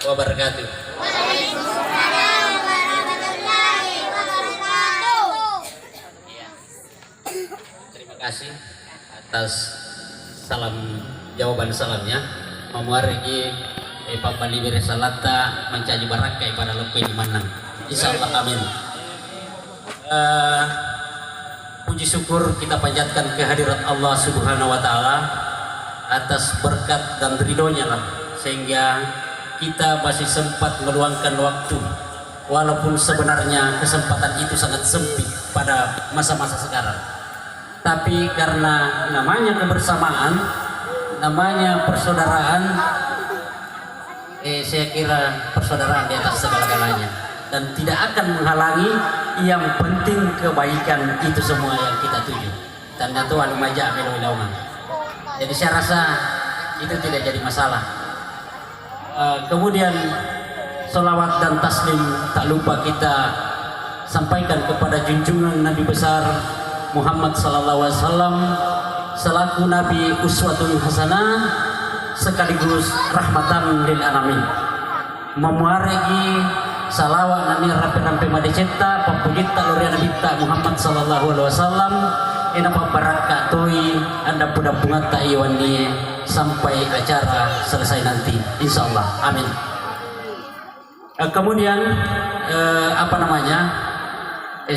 wabarakatuh. Waalaikumsalam warahmatullahi wabarakatuh. Iya. Terima kasih atas jawaban salamnya. Memuarigi pambali beresalata mencaji barakai pada lepai di manang. Insyaallah amin. Puji syukur kita panjatkan kehadirat Allah Subhanahu wa taala atas berkat dan ridhonya lah, sehingga kita masih sempat meluangkan waktu, walaupun sebenarnya kesempatan itu sangat sempit pada masa-masa sekarang. Tapi karena namanya kebersamaan, namanya persaudaraan, saya kira persaudaraan di atas segala-galanya, dan tidak akan menghalangi. Yang penting kebaikan itu semua yang kita tuju. Tanda Tuhan maja belauman. Jadi saya rasa itu tidak jadi masalah. Kemudian sholawat dan taslim tak lupa kita sampaikan kepada junjungan Nabi besar Muhammad sallallahu alaihi wasallam selaku Nabi uswatun hasanah sekaligus rahmatan lil alamin. Memuarigi salawat nani rampe-rampe madeceta papujita luria Nabi Muhammad sallallahu alaihi wasallam ina pabarakatoi anda puda-pungat ta iwani sampai acara selesai nanti insyaallah amin. Kemudian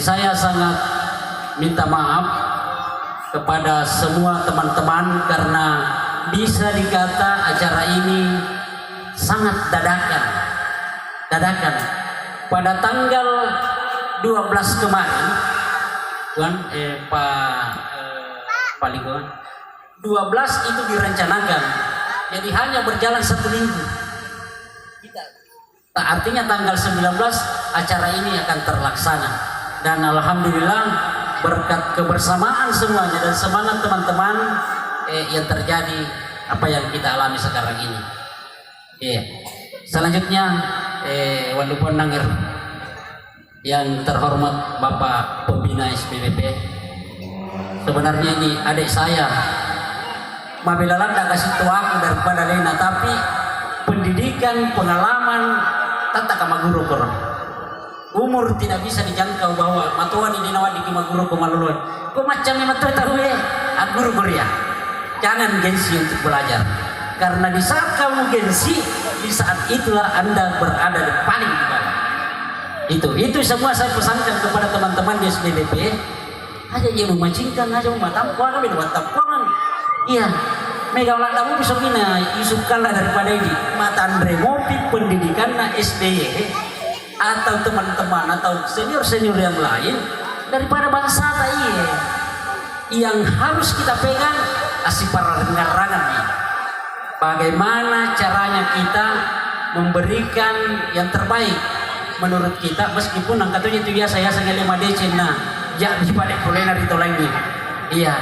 saya sangat minta maaf kepada semua teman-teman karena bisa dikata acara ini sangat dadakan pada tanggal 12 kemarin Pak Lingkungan 12 itu direncanakan, jadi hanya berjalan 1 minggu. Artinya tanggal 19 acara ini akan terlaksana, dan alhamdulillah berkat kebersamaan semuanya dan semangat teman-teman yang terjadi apa yang kita alami sekarang ini. Selanjutnya walaupun nangir yang terhormat Bapak Pembina SPBP, sebenarnya ini adik saya. Mabila tak kasih tua aku daripada Lena, tapi pendidikan, pengalaman tata kama guru korang. Umur tidak bisa dijangkau bahwa matuan ini nawat di kima guru komaluluan. Kok macamnya matuan tahu guru Korea. Jangan gengsi untuk belajar. Karena di saat kamu gengsi, di saat itulah Anda berada di paling di bawah. Itu semua saya pesankan kepada teman-teman di SPBP. Aja yang memancingkan, aja mematampuan, kami mematampuan. Iya, megawala kamu bisa mina Yusuf kalah daripada ini. Mata Andre Mopi pendidikan na SBY atau teman-teman atau senior-senior yang lain daripada bangsa iya. Yang harus kita pegang asih para rengar-rangan nih. Bagaimana caranya kita memberikan yang terbaik menurut kita, meskipun angkatnya itu biasa ya saya 5 DC nah ya di balik kulinar itu lagi. Iya,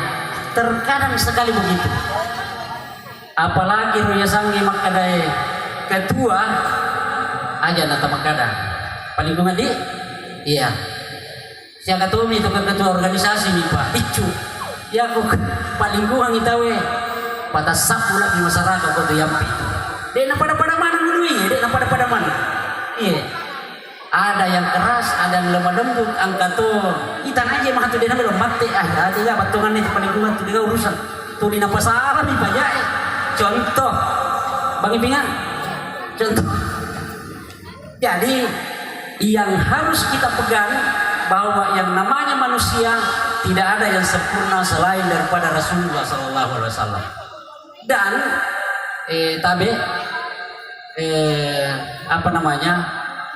terkadang sekali begitu. Apalagi Ruya Sanggi makadai ketua aja nata makada paling di iya siapa ketua itu ke ketua organisasi nih Pak Icu ya aku paling kurang itawe pada sapula di masyarakat kau yampi dia pada mana dulu ini dia pada mana iya ada yang keras ada yang lemah lembut angkat tuh kita aja mah tuh dia namanya mati ada nggak patungan itu paling kurang tuh dia urusan tuh di napa salah nih Pak Jai contoh bagi pingan contoh. Jadi yang harus kita pegang bahwa yang namanya manusia tidak ada yang sempurna selain daripada Rasulullah Sallallahu Alaihi Wasallam. Dan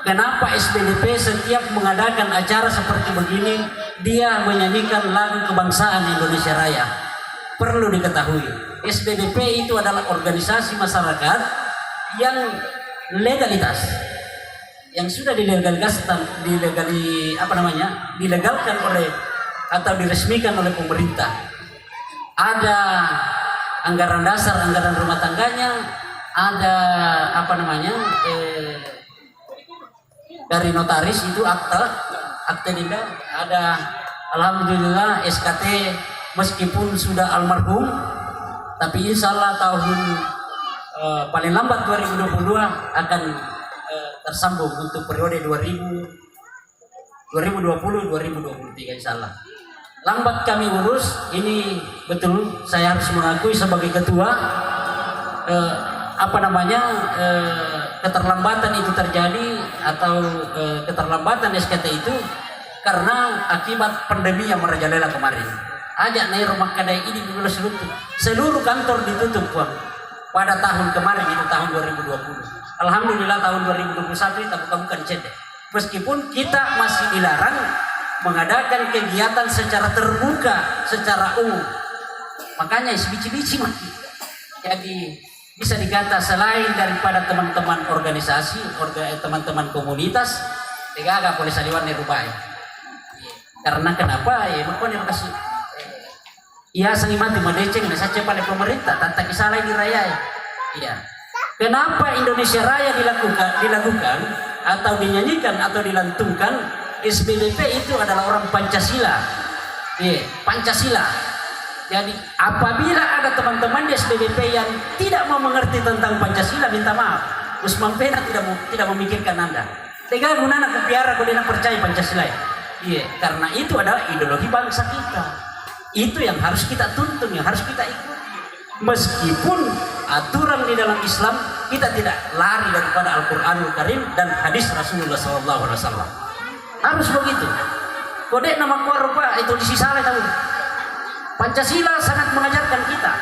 kenapa SPDP setiap mengadakan acara seperti begini dia menyanyikan lagu kebangsaan Indonesia Raya? Perlu diketahui, SPDP itu adalah organisasi masyarakat yang legalitas, yang sudah dilegalkan oleh atau diresmikan oleh pemerintah. Ada anggaran dasar, anggaran rumah tangganya, ada dari notaris itu akte nikah, ada alhamdulillah SKT meskipun sudah almarhum, tapi insya Allah tahun paling lambat 2022 akan tersambung untuk periode 2020-2023 insya Allah. Lambat kami urus, ini betul saya harus mengakui sebagai ketua keterlambatan itu terjadi atau keterlambatan SKT itu karena akibat pandemi yang merajalela kemarin. Ajak naik rumah kedai ini dulu seluruh kantor ditutup Bang. Pada tahun kemarin itu tahun 2020. Alhamdulillah tahun 2021 kita buka-buka di CD. Meskipun kita masih dilarang mengadakan kegiatan secara terbuka, secara umum. Makanya bici-bici mati. Jadi bisa dikata selain daripada teman-teman organisasi, teman-teman komunitas, agak boleh saliwan di rumah ya. Karena kenapa ya? Makanya kasih. Iya sangi mati madeceng na saja pada pemerintah tanta kisah lain di raya ya. Iya. Kenapa Indonesia Raya dilakukan atau dinyanyikan atau dilantungkan? SBBP itu adalah orang Pancasila. Iya, Pancasila. Jadi apabila ada teman-teman di SBBP yang tidak mau mengerti tentang Pancasila, minta maaf. Usman Pena tidak memikirkan Anda. Tega gunana kupiara kau tidak percaya Pancasila. Iya, karena itu adalah ideologi bangsa kita. Itu yang harus kita tuntun, yang harus kita ikuti. Meskipun aturan di dalam Islam kita tidak lari daripada Al-Quranul Karim dan hadis Rasulullah SAW. Harus begitu. Kode nama korba itu di sisa tahu. Pancasila sangat mengajarkan kita.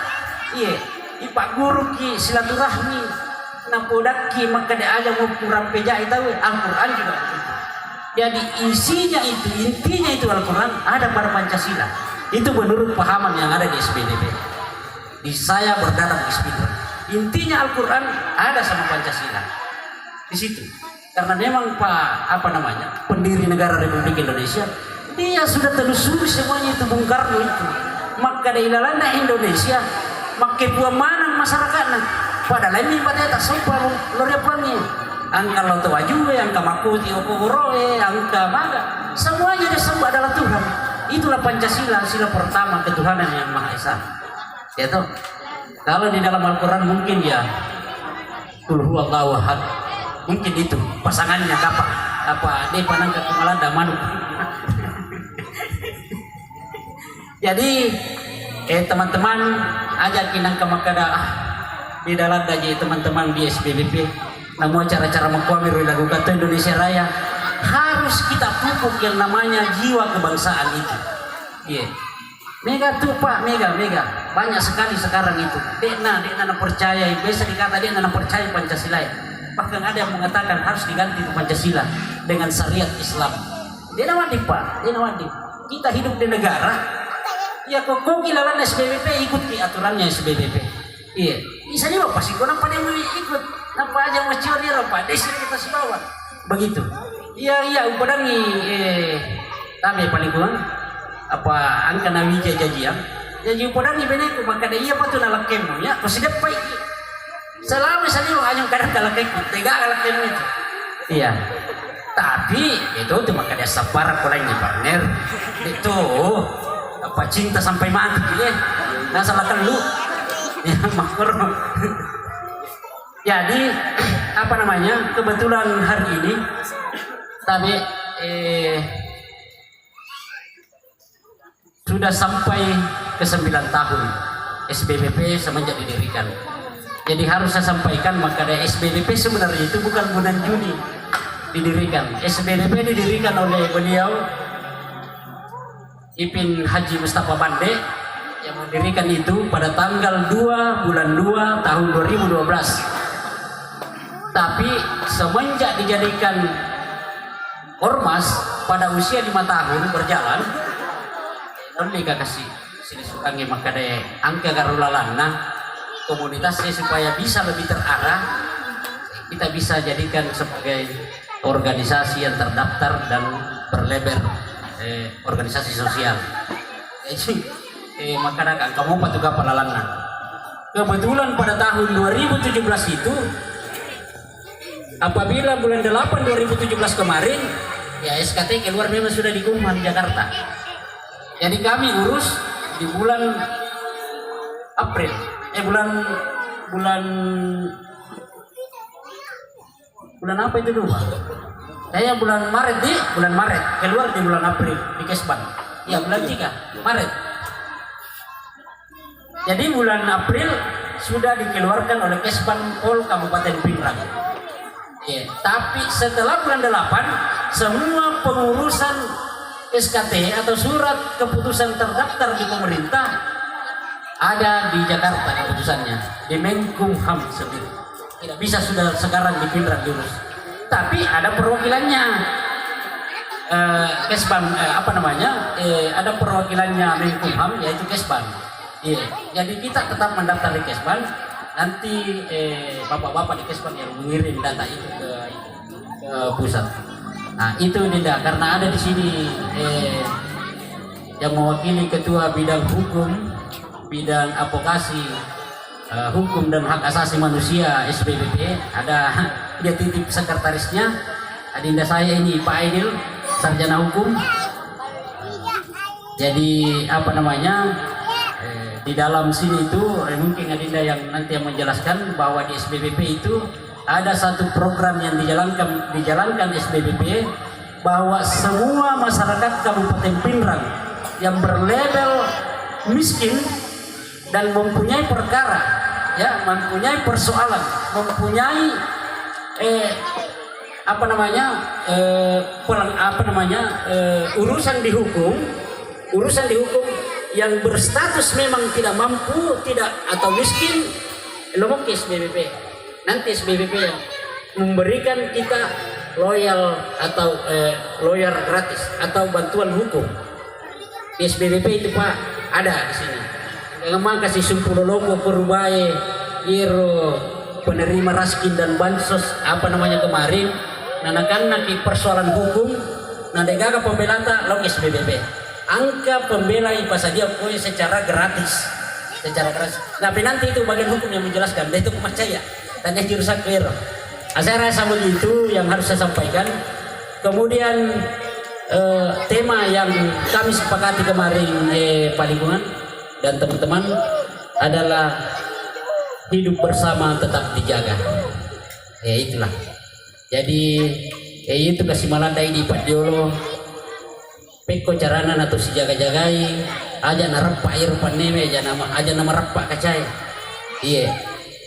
Iya, ipak guru ki silaturahmi, napodak ki maka dia aja mau kurang peja itu Al-Quran juga. Jadi intinya itu Al-Quran ada pada Pancasila. Itu menurut pahaman yang ada di SBDP. Di saya berdarah di SBDP. Intinya Al-Quran ada sama Pancasila. Di situ. Karena memang pendiri negara Republik Indonesia, dia sudah telusuri semuanya itu Bung Karno itu. Maka dari ilalana Indonesia, maka buah manang masyarakatnya. Padahal ini pada tak sopan lori apanya. Angka lo tawajue, angka makuti okogoroe, angka maga. Semuanya disembah adalah Tuhan. Itulah Pancasila, sila pertama ketuhanan yang Maha Esa. Ya toh. Kalau di dalam Al-Quran mungkin ya Qul huwallahu ahad. Mungkin itu pasangannya apa dia panang ke Kumalanda Manu. Jadi teman-teman ajak kinang ke Makada di dalam gaji teman-teman di SBBP. Namun cara-cara mengkuamir dilakukan ke Indonesia Raya. Harus kita pupuk yang namanya jiwa kebangsaan itu. Iya. Mega tuh Pak, mega. Banyak sekali sekarang itu. Dekna percaya, biasa dikata dia percaya Pancasila. Bahkan ada yang mengatakan harus diganti Pancasila dengan syariat Islam. Dia nawadi Pak, dia nawadi. Kita hidup di negara, ya kok kilalan SBBP ikut di aturannya SBBP. Iya. Bisa juga pasti kau nampak dia mau ikut. Nampak aja mau cium dia Pak, desa kita si bawah. Begitu. Iya, upadangi tabe paling kurang angka nawija jajian. Jadi upadangi beneku maka dia apa tuh nalakemu ya, kau sedap pai. Selama saliu anyong kadang kalakemu, tega kalakemu itu. Iya. Tapi itu tuh maka dia sabar kurang ni partner. Itu cinta sampai mati ya. Nah salahkan lu. Ya makor. Jadi kebetulan hari ini tapi sudah sampai ke 9 tahun SBBP semenjak didirikan. Jadi harus saya sampaikan maka dari SBBP sebenarnya itu bukan bulan Juni didirikan. SBBP didirikan oleh beliau Ipin Haji Mustafa Bande yang mendirikan itu pada tanggal 2 bulan 2 tahun 2012. Tapi semenjak dijadikan ormas pada usia 5 tahun berjalan, mereka kasih sini sukangi maka daya angka garulalana komunitasnya supaya bisa lebih terarah, kita bisa jadikan sebagai organisasi yang terdaftar dan berlebar organisasi sosial. Jadi masyarakat kamu patuga palalana. Kebetulan pada tahun 2017 itu, apabila bulan 8 2017 kemarin, ya SKT keluar memang sudah di Kumham Jakarta. Jadi kami urus di bulan April, bulan Bulan apa itu dulu? Saya bulan Maret keluar di bulan April di Kesban. Iya bulan 3 Maret. Jadi bulan April sudah dikeluarkan oleh Kesban Pol Kabupaten Pindrang. Ya, tapi setelah bulan 8 semua pengurusan SKT atau surat keputusan terdaftar di pemerintah ada di Jakarta keputusannya di Menkumham sendiri. Tidak bisa sudah sekarang di Pindrang diurus. Tapi ada perwakilannya Kesban ada perwakilannya Menkumham yaitu Kesban. Iya, jadi kita tetap mendaftar di Kesban. Nanti bapak-bapak di Kesban yang mengirim data itu ke pusat. Nah itu tidak karena ada di sini yang mewakili ketua bidang hukum, bidang advokasi, hukum dan hak asasi manusia SBBP. Ada dia titip sekretarisnya, adinda saya ini Pak Aidil, sarjana hukum. Jadi di dalam sini itu mungkin adinda yang nanti yang menjelaskan bahwa di SBBP itu ada satu program yang dijalankan SBBP bahwa semua masyarakat Kabupaten Pindrang yang berlabel miskin dan mempunyai perkara, ya, mempunyai persoalan, mempunyai urusan di hukum yang berstatus memang tidak mampu, atau miskin, lomok ke SBBP. Nanti SBBP yang memberikan kita lawyer gratis atau bantuan hukum. Di SBBP itu Pak ada di sini. Memang kasih sumpul loko perubahe, iro penerima raskin dan bansos kemarin. Nanakan nanti persoalan hukum, nanti gagal pembela lo SBBP. Angka pembela pas dia punya secara gratis. Tapi nanti itu bagian hukum yang menjelaskan. Dan itu percaya. Dan yang jurusan keliru. Saya rasa begitu yang harus saya sampaikan. Kemudian tema yang kami sepakati kemarin Pak Lingkungan dan teman-teman adalah hidup bersama tetap dijaga. Itulah. Jadi itu kasih malandai di Pak Diolo. Peko carana atau si jaga-jagai aja narapa air paneme aja nama rapa kacai. Iya.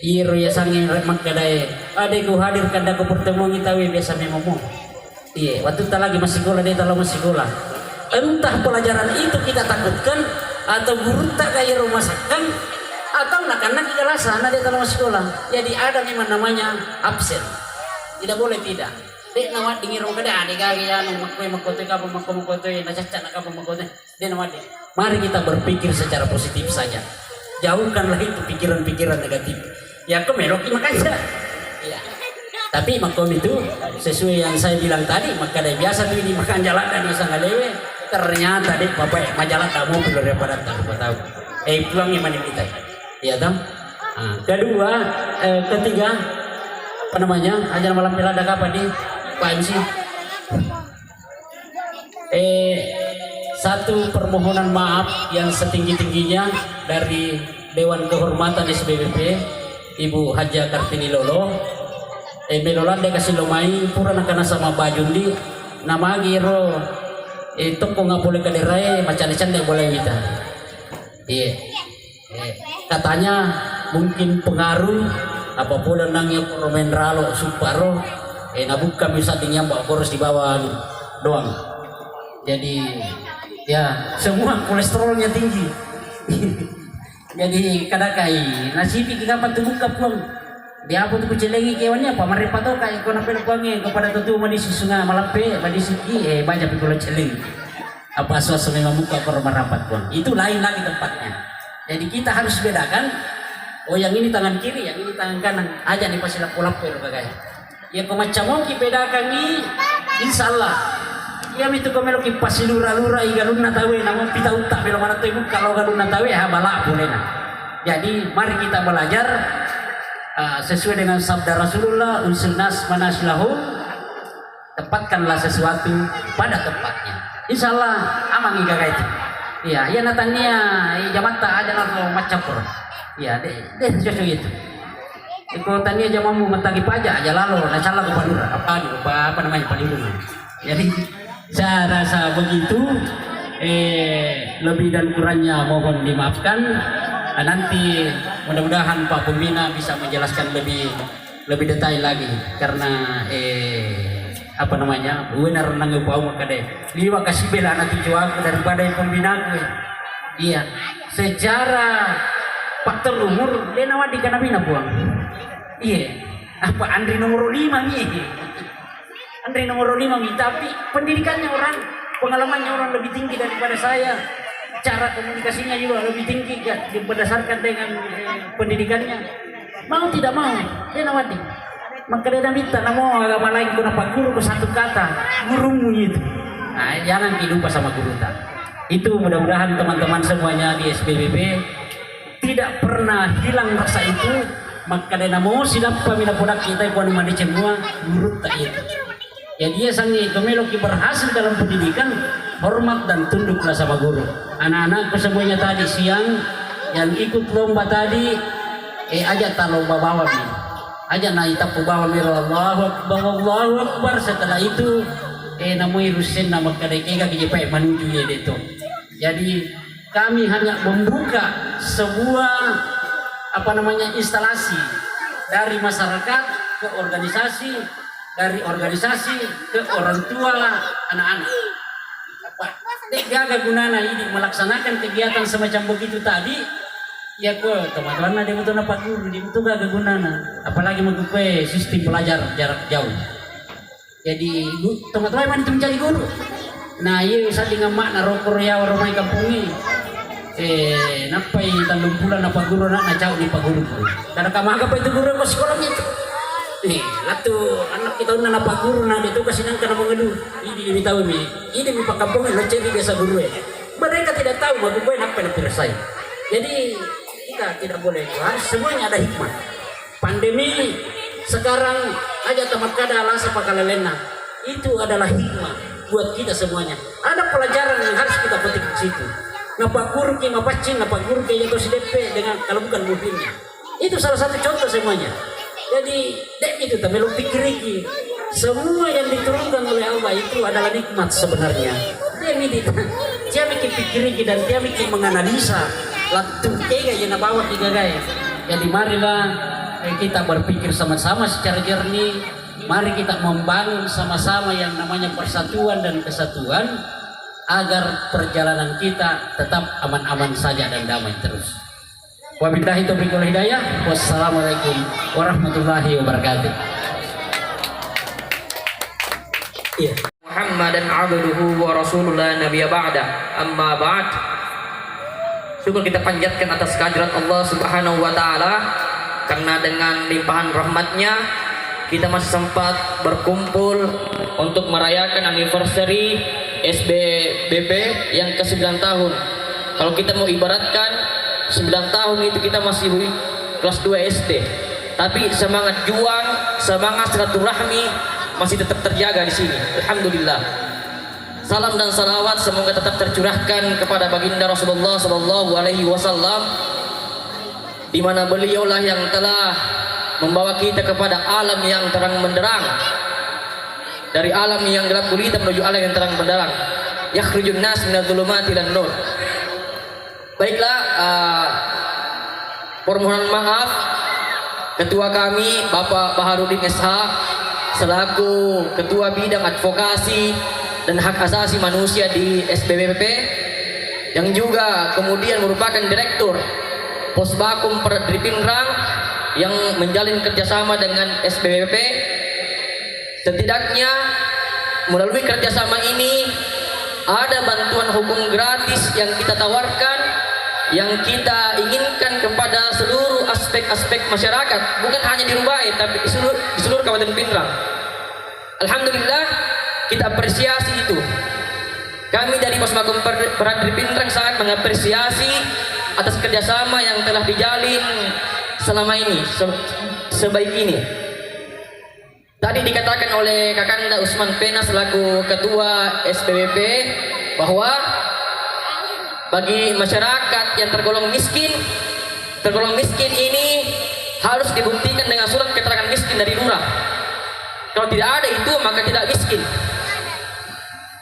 Iro ya sangin remak kadai. Adekku hadir kandaku pertemuan kita biasa memomo. Iya, waktu kita lagi masih sekolah dia kalau masih sekolah. Entah pelajaran itu kita takutkan atau guru tak kayak rumah sakit atau anak-anak di kelas sana dia kalau masih sekolah. Jadi ada memang namanya absen. Tidak boleh tidak. Dek nawat dingiro kada ade gaya makoy nacaca makoy dia nawat. Mari kita berpikir secara positif saja. Jauhkanlah itu pikiran-pikiran negatif. Ya kemelok makanya. Ya. Tapi makom itu sesuai yang saya bilang tadi, maka dari biasa tuh ini makan jalan dan bisa ngalewe. Ternyata dek bapak majalah kamu perlu daripada tahu. Pulang yang mana kita. Iya toh? Kedua, ketiga ajar malam pilada kapan nih? Pak MC. Satu permohonan maaf yang setinggi-tingginya dari Dewan Kehormatan SBBP Ibu Haja Kartini Lolo. Melolanda kasih lomai pura nakana sama bajundi nama giro itu kok nggak boleh kadirai macam-macam boleh kita. Iya. Katanya mungkin pengaruh apa pula nangnya Romenralo Suparo nabuka bisa tinggal bawa kurus di bawah doang. Jadi ya semua kolesterolnya tinggi. Jadi kadakai nasibi kita patubuka pun dia apa tuh kucelengi kewannya apa maripa to kai kona pelkuange kepada tutu mani susunga malape mani siki banyak pikul celeng apa suasana muka kor marapat pun itu lain lagi tempatnya. Jadi kita harus bedakan yang ini tangan kiri yang ini tangan kanan aja nih pasti lapor bagai ya macam mau kita bedakan ni insyaallah ya itu komeloki pasti lura-lura igaluna tawe namun pita utak belum mana tuh kalau galuna tawe bala boleh nah. Jadi mari kita belajar sesuai dengan sabda Rasulullah unsunas manaslahu, tempatkanlah sesuatu pada tempatnya. Insyaallah amang iga itu. Iya, ya natania jamata aja nalo macapur. Iya, deh cocok itu. Tania aja mau mentagi pajak aja lalu nah salah ke Padura apa namanya Padura. Jadi saya rasa begitu lebih dan kurangnya mohon dimaafkan. Nanti mudah-mudahan Pak Pembina bisa menjelaskan lebih detail lagi karena apa namanya benar nang bau makade liwa kasih bela nanti aku daripada pembina gue. Iya secara faktor umur dia nawadi kana bina buang. Iya, apa Andri nomor 5 nih? Andri nomor 5 nih, tapi pendidikannya orang, pengalamannya orang lebih tinggi daripada saya. Cara komunikasinya juga lebih tinggi berdasarkan dengan pendidikannya. Mau tidak mau, dia nawadi. Maka dia minta namo agama lain kuna pak guru ke satu kata, gurumu itu. Nah, jangan lupa sama guru tak. Itu mudah-mudahan teman-teman semuanya di SBBP tidak pernah hilang rasa itu. Maka dia namo silap pamina podak kita ikuan mandi semua guru tak itu. Ya dia sangi kemeloki berhasil dalam pendidikan, hormat dan tunduklah sama guru. Anak-anakku semuanya tadi siang yang ikut lomba tadi, aja tak lomba bawa nih, aja naik tapu bawa miro Allahu Akbar. Setelah itu namoi rusin nama kadekega KJP menuju ya itu. Jadi kami hanya membuka sebuah instalasi dari masyarakat ke organisasi, dari organisasi ke orang tua anak-anak. Jaga gunana ini melaksanakan kegiatan semacam begitu tadi. Ya kok teman-teman ada betul apa guru di betul gak gunana. Apalagi mengikuti sistem belajar jarak jauh. Jadi teman-teman mana itu mencari guru. Nah iya saat dengan makna rokor ya orang kampungi. Napai tandung bulan apa guru nak jauh di pak guru. Karena kamu anggap itu guru ke sekolahnya itu. Latu anak kita udah napa guru nah itu kasih nang karena mengedu. Ini tahu ini pak kampung lo cari biasa guru ya. Mereka tidak tahu bahwa gue apa yang selesai. Jadi kita tidak boleh harus semuanya ada hikmah. Pandemi sekarang aja tamat kada alasa pakalelena. Itu adalah hikmah buat kita semuanya. Ada pelajaran yang harus kita petik di situ. Napa guru ki mapacin, napa guru ki jatuh DP dengan kalau bukan mobilnya. Itu salah satu contoh semuanya. Jadi dek itu tapi lu pikir iki semua yang diturunkan oleh Allah itu adalah nikmat sebenarnya. Dia mikir pikir iki dan dia mikir menganalisa latu kega yang bawa tiga gaya. Jadi marilah kita berpikir sama-sama secara jernih. Mari kita membangun sama-sama yang namanya persatuan dan kesatuan agar perjalanan kita tetap aman-aman saja dan damai terus. Wabillahi taufiq wal hidayah. Wassalamualaikum warahmatullahi wabarakatuh. Muhammadan abduhu wa rasulullah nabiyya ba'da. Amma ba'd. Syukur kita panjatkan atas kehadirat Allah Subhanahu wa taala karena dengan limpahan rahmatnya kita masih sempat berkumpul untuk merayakan anniversary SBBP yang ke-9 tahun. Kalau kita mau ibaratkan 9 tahun itu kita masih kelas 2 SD. Tapi semangat juang, semangat silaturahmi masih tetap terjaga di sini. Alhamdulillah. Salam dan salawat semoga tetap tercurahkan kepada baginda Rasulullah sallallahu alaihi wasallam di mana beliaulah yang telah membawa kita kepada alam yang terang benderang. Dari alam yang gelap gulita menuju alam yang terang benderang. Yakhrijun nas minadh-dhulumati ilan nur. Baiklah, permohonan maaf ketua kami Bapak Baharudin SH selaku ketua bidang advokasi dan hak asasi manusia di SBBP yang juga kemudian merupakan direktur Posbakum Perdipinerang yang menjalin kerjasama dengan SBBP. Setidaknya melalui kerjasama ini ada bantuan hukum gratis yang kita tawarkan, yang kita inginkan kepada seluruh aspek-aspek masyarakat, bukan hanya di Rubai tapi di seluruh Kabupaten Pindrang. Alhamdulillah kita apresiasi itu. Kami dari Posbakum Perdipinerang sangat mengapresiasi atas kerjasama yang telah dijalin selama ini, sebaik ini. Tadi dikatakan oleh Kakanda Usman Pena selaku ketua SBBP bahwa bagi masyarakat yang tergolong miskin ini harus dibuktikan dengan surat keterangan miskin dari lurah. Kalau tidak ada itu maka tidak miskin.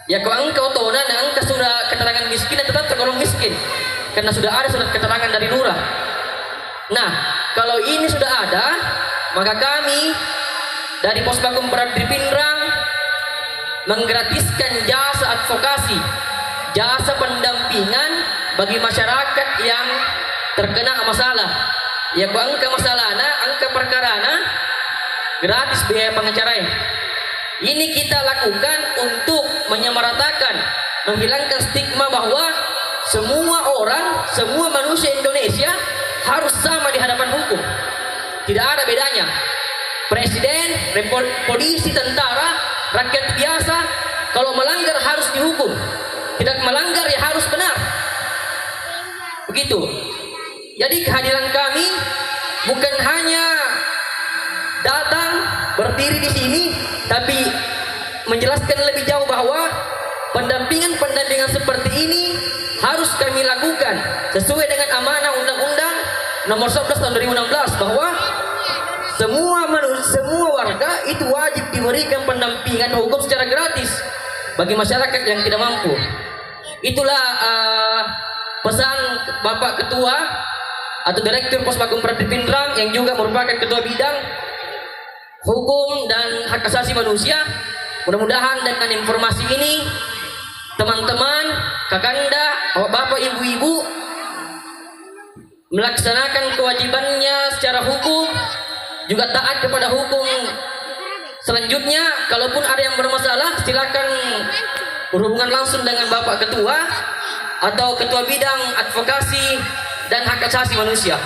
Ya kalau engkau tahu dan engkau sudah keterangan miskin tetap tergolong miskin karena sudah ada surat keterangan dari lurah. Nah, kalau ini sudah ada, maka kami dari Posbakum Pradri Pindrang menggratiskan jasa advokasi, jasa pendampingan bagi masyarakat yang terkena masalah. Ya kalau angka masalahna, angka perkarana gratis biaya pengacara. Ini kita lakukan untuk menyamaratakan, menghilangkan stigma bahwa semua orang, semua manusia Indonesia harus sama di hadapan hukum. Tidak ada bedanya. Presiden, polisi, tentara, rakyat biasa, kalau melanggar harus dihukum. Tidak melanggar ya harus benar. Begitu. Jadi kehadiran kami bukan hanya datang berdiri di sini, tapi menjelaskan lebih jauh bahwa pendampingan seperti ini harus kami lakukan sesuai dengan amanah Undang-Undang Nomor 11 Tahun 2016 bahwa semua warga itu wajib diberikan pendampingan hukum secara gratis bagi masyarakat yang tidak mampu. Itulah pesan Bapak Ketua atau Direktur Posbakum Pradri Pindrang yang juga merupakan Ketua Bidang Hukum dan Hak Asasi Manusia. Mudah-mudahan dengan informasi ini teman-teman, kakanda, bapak, ibu-ibu melaksanakan kewajibannya secara hukum, juga taat kepada hukum. Selanjutnya, kalaupun ada yang bermasalah, silakan berhubungan langsung dengan Bapak Ketua atau Ketua Bidang Advokasi dan Hak Asasi Manusia.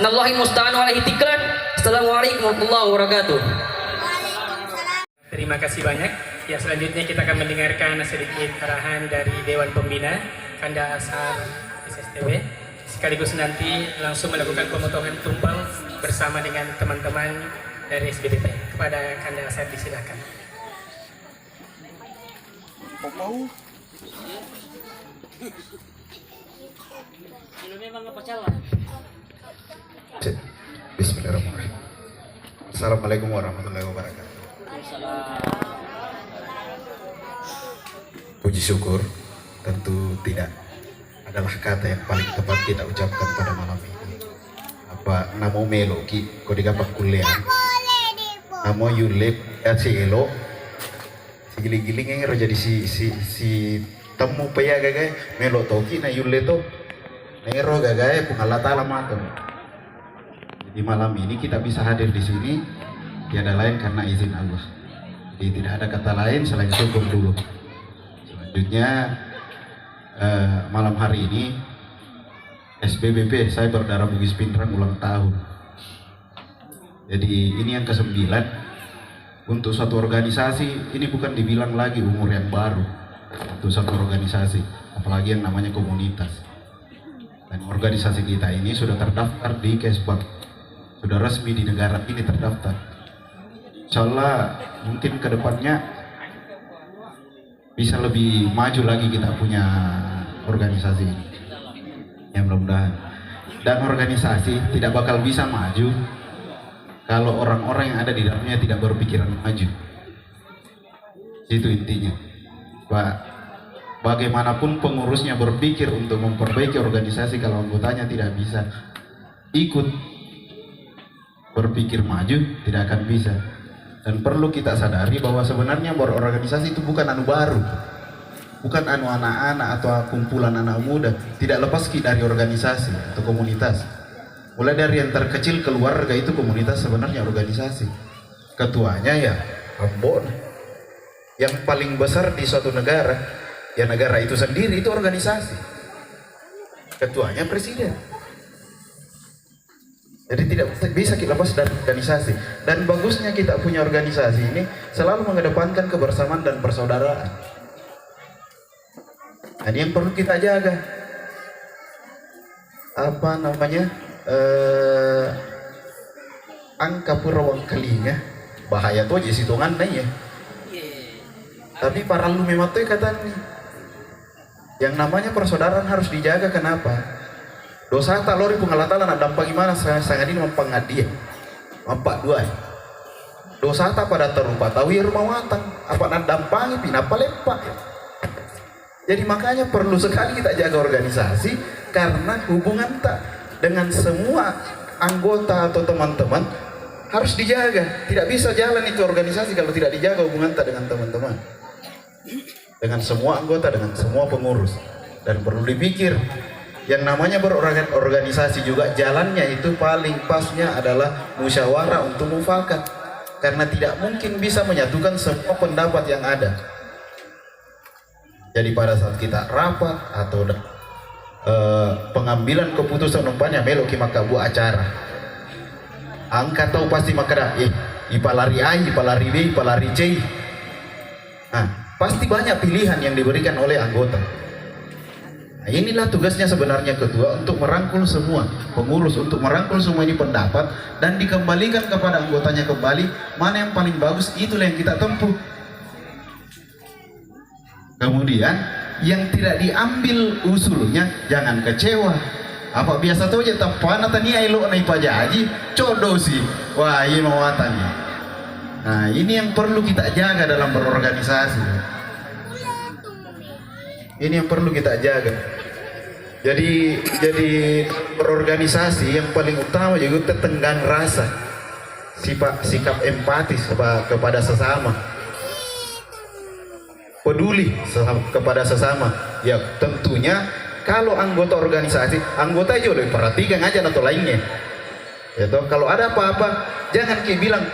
Nallahi musta'an wa alaihi tikran. Assalamualaikum warahmatullahi wabarakatuh. Terima kasih banyak. Ya, selanjutnya kita akan mendengarkan sedikit arahan dari Dewan Pembina Kanda Asar SSTW. Sekaligus nanti langsung melakukan pemotongan tumpeng bersama dengan teman-teman dari SBDP. Kepada Kanda Asar disilakan. Bismillahirrahmanirrahim. Assalamualaikum warahmatullahi wabarakatuh. Puji syukur tentu tidak adalah kata yang paling tepat kita ucapkan pada malam ini. Apa namo melo ki kodi gapak kuliah. Namo yulek si elo si giling-giling yang jadi si temu paya gagai melo toki na yuleto nero gagai pungalata lamato. Di malam ini kita bisa hadir di sini tiada lain karena izin Allah. Jadi tidak ada kata lain selain syukur dulu. Selanjutnya malam hari ini SBBP saya Berdarah Bugis Pindrang ulang tahun. Jadi ini yang ke-9 untuk satu organisasi. Ini bukan dibilang lagi umur yang baru untuk satu organisasi, apalagi yang namanya komunitas. Dan organisasi kita ini sudah terdaftar di Kesbag, sudah resmi di negara ini terdaftar. Insyaallah mungkin kedepannya bisa lebih maju lagi kita punya organisasi ini. Ya mudah-mudahan. Dan organisasi tidak bakal bisa maju kalau orang-orang yang ada di dalamnya tidak berpikiran maju. Itu intinya. Pak, bagaimanapun pengurusnya berpikir untuk memperbaiki organisasi, kalau anggotanya tidak bisa ikut berpikir maju, tidak akan bisa. Dan perlu kita sadari bahwa sebenarnya berorganisasi itu bukan anu baru, bukan anu anak-anak atau kumpulan anak muda. Tidak lepas dari organisasi atau komunitas. Mulai dari yang terkecil keluarga itu komunitas sebenarnya organisasi. Ketuanya ya Ambon. Yang paling besar di suatu negara, ya negara itu sendiri itu organisasi. Ketuanya presiden. Jadi tidak bisa kita lepas dari organisasi. Dan bagusnya kita punya organisasi ini selalu mengedepankan kebersamaan dan persaudaraan. Nah, ini yang perlu kita jaga. Apa namanya? Angka purawang kelinga bahaya tuh aja situngan nih ya. Tapi para lu memang tuh katanya yang namanya persaudaraan harus dijaga. Kenapa? Dosa tak lori pengalatalan ada bagaimana sangat ini mempengadia. 42 dosa tak pada terupa tahu ya rumah watang apa nak dampangi pinapa lempak. Jadi makanya perlu sekali kita jaga organisasi karena hubungan tak dengan semua anggota atau teman-teman harus dijaga. Tidak bisa jalan itu organisasi kalau tidak dijaga hubungan tak dengan teman-teman, dengan semua anggota, dengan semua pengurus. Dan perlu dipikir yang namanya berorganisasi juga jalannya itu paling pasnya adalah musyawarah untuk mufakat, karena tidak mungkin bisa menyatukan semua pendapat yang ada. Jadi pada saat kita rapat atau pengambilan keputusan umpamanya melok ki maka buat acara, angka tahu pasti maka ipalari A, ipalari B, ipalari C. Nah, pasti banyak pilihan yang diberikan oleh anggota. Nah, inilah tugasnya sebenarnya ketua untuk merangkul semua pengurus, untuk merangkul semua ini pendapat dan dikembalikan kepada anggotanya kembali mana yang paling bagus, itulah yang kita tempuh. Kemudian yang tidak diambil usulnya jangan kecewa. Apa biasa tuh aja tapana tani ailo na ipajaji codo sih. Wah, ini mau watanya. Nah, ini yang perlu kita jaga dalam berorganisasi. Ini yang perlu kita jaga. Jadi berorganisasi yang paling utama juga tenggang rasa, sikap empatis kepada sesama, peduli kepada sesama. Ya tentunya kalau anggota organisasi, anggota aja udah perhatikan aja atau lainnya. Ya toh, kalau ada apa-apa jangan kayak bilang,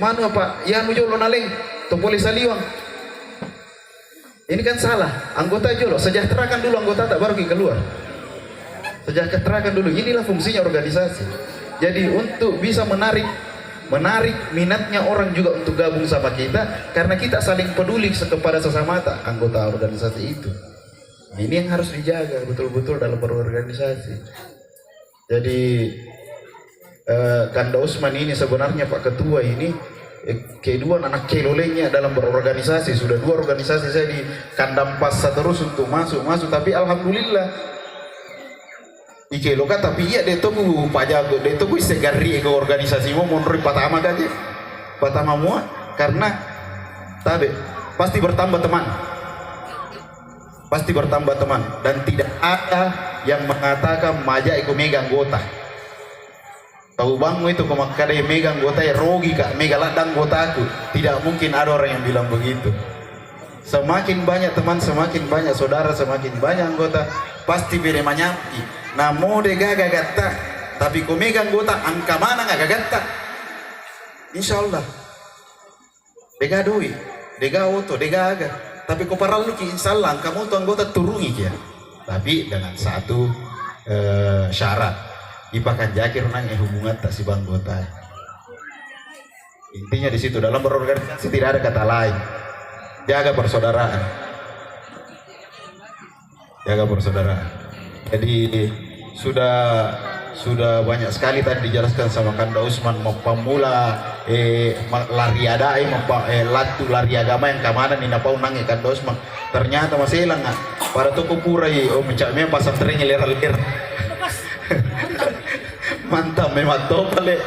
manu apa? Ya nu jolo naleng, to boleh saliwang. Ini kan salah. Anggota jolo, sejahterakan dulu anggota tak baru keluar. Sejahterakan dulu. Inilah fungsinya organisasi. Jadi untuk bisa menarik minatnya orang juga untuk gabung sama kita, karena kita saling peduli kepada sesama anggota organisasi itu. Nah, ini yang harus dijaga betul-betul dalam berorganisasi. Jadi Kanda Usman ini sebenarnya Pak Ketua ini kedua anak kelolenya dalam berorganisasi. Sudah 2 organisasi saya di kandang pasar terus untuk masuk, tapi alhamdulillah Ike loka tapi iya dia tuh pajago dia tuh segari ke organisasi mau menurut pertama kaje pertama mua karena tabe pasti bertambah teman dan tidak ada yang mengatakan maja iku mega anggota. Tahu bang itu kemakade mega anggota ya rogi kak mega ladang anggota aku, tidak mungkin ada orang yang bilang begitu. Semakin banyak teman, semakin banyak saudara, semakin banyak anggota, pasti bere manyampi. Namo de gaga gatta, tapi kau megang anggota angka mana nggak gatta? Insya Allah, dega doi, dega oto, dega aga. Tapi kau paralu ki insya Allah kamu tuh anggota turungi ya. Tapi dengan satu syarat, ipakan jakir nang hubungan tak si anggota. Intinya di situ dalam berorganisasi tidak ada kata lain. Jaga persaudaraan. Jadi sudah banyak sekali tadi dijelaskan sama Kanda Usman pemula lari adai latu lari agama yang kemana nih napau nangi Kanda Usman ternyata masih hilang para toko pura mencaknya pasang teringnya ler mantap memang topale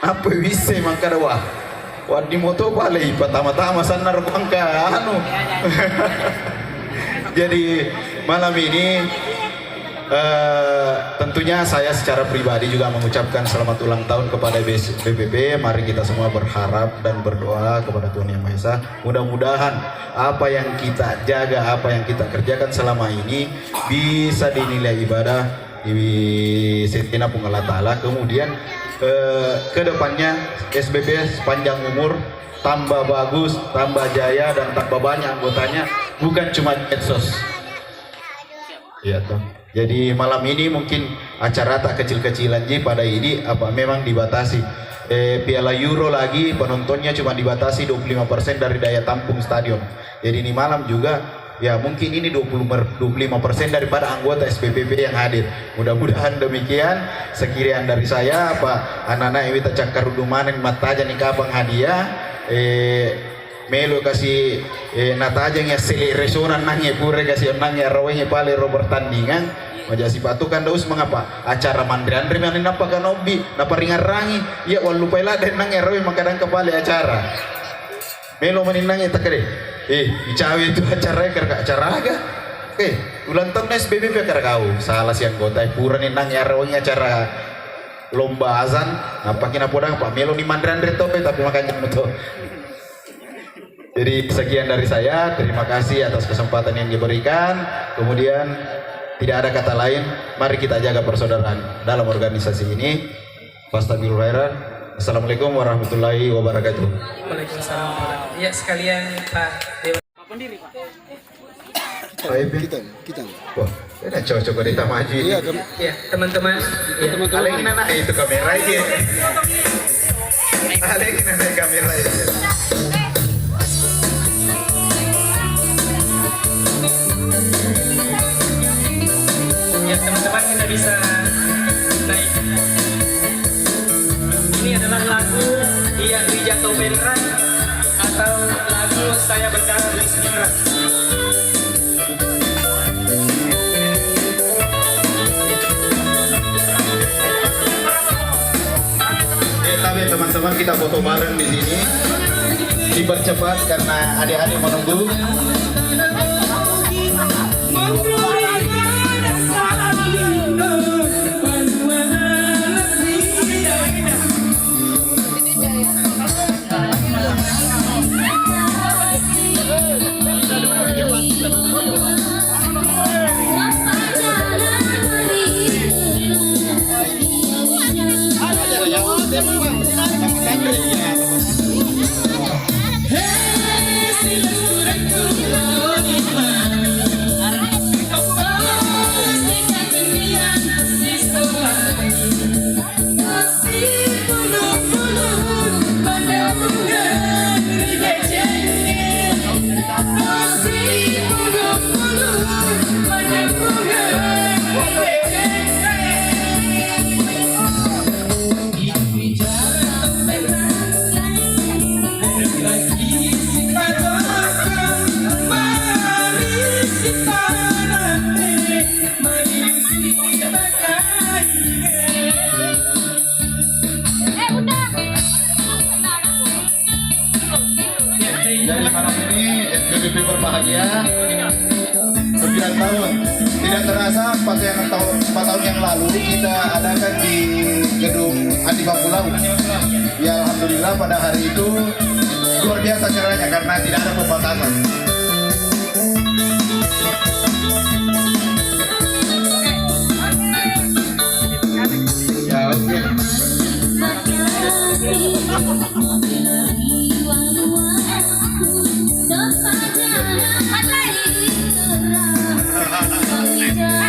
apa bisa mangkada wah di moto bale pertama-tama sana rupangka Jadi malam ini tentunya saya secara pribadi juga mengucapkan selamat ulang tahun kepada BPP. Mari kita semua berharap dan berdoa kepada Tuhan Yang Maha Esa. Mudah-mudahan apa yang kita jaga, apa yang kita kerjakan selama ini bisa dinilai ibadah di Setina Punggala Ta'ala. Kemudian ke depannya SBP sepanjang umur tambah bagus, tambah jaya dan tambah banyak anggotanya, bukan cuma medsos. Iya toh. Jadi malam ini mungkin acara tak kecil-kecilan ji pada ini apa memang dibatasi. Piala Euro lagi penontonnya cuma dibatasi 25% dari daya tampung stadion. Jadi ini malam juga ya mungkin ini 25% daripada anggota SPPP yang hadir. Mudah-mudahan demikian. Sekian dari saya, Pak anak-anak Ewi Tacakar Rudumanen Mataja nih kabang hadiah. melo kasih natajang ya seli resonan nange pure kasih nange rawenya pale ro bertandingan maja si patu kan daus mengapa acara mandri-andri mana napa kan obi napa ringan-rangi ya wal lupa lah dan nange rawe makadang kepale acara melo maninange takare icawe itu acara kerja acara aga ulang tahun SBBP kar kau salah si anggota pura nih nange rawenya acara lomba azan apa kina podang pak melo ni mandri-andri tope tapi makanya muto. Jadi sekian dari saya, terima kasih atas kesempatan yang diberikan. Kemudian tidak ada kata lain, mari kita jaga persaudaraan dalam organisasi ini. Fastaghfirul khairan. Assalamualaikum warahmatullahi wabarakatuh. Waalaikumsalam. Ya sekalian Pak Dewan. Kita. Wah, ini cocok kita maju ini. Ya teman-teman. Alengin anak itu kamera aja. Alengin anak kamera aja. Ya teman-teman kita bisa naik. Ini adalah lagu yang dijatuh beneran atau lagu saya berdarah Luis Milla. Tapi teman-teman kita foto bareng di sini. Dipercepat karena adik-adik menunggu. Dari malam ini SBBP berbahagia 9 tahun. Tidak terasa 4 tahun yang lalu kita adakan di gedung Andi Bapulau. Ya alhamdulillah pada hari itu luar biasa caranya karena tidak ada pembatasan. Ya oke.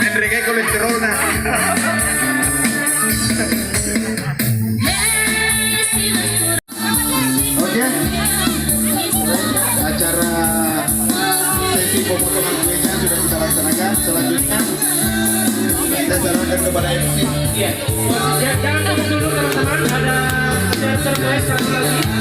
Enrique kolesterol nah. Oke. Acara sesi pemotongan meja sudah kita laksanakan. Selanjutnya kita sarankan kepada MC. Iya. Ya, jangan dulu teman-teman, ada surprise satu lagi.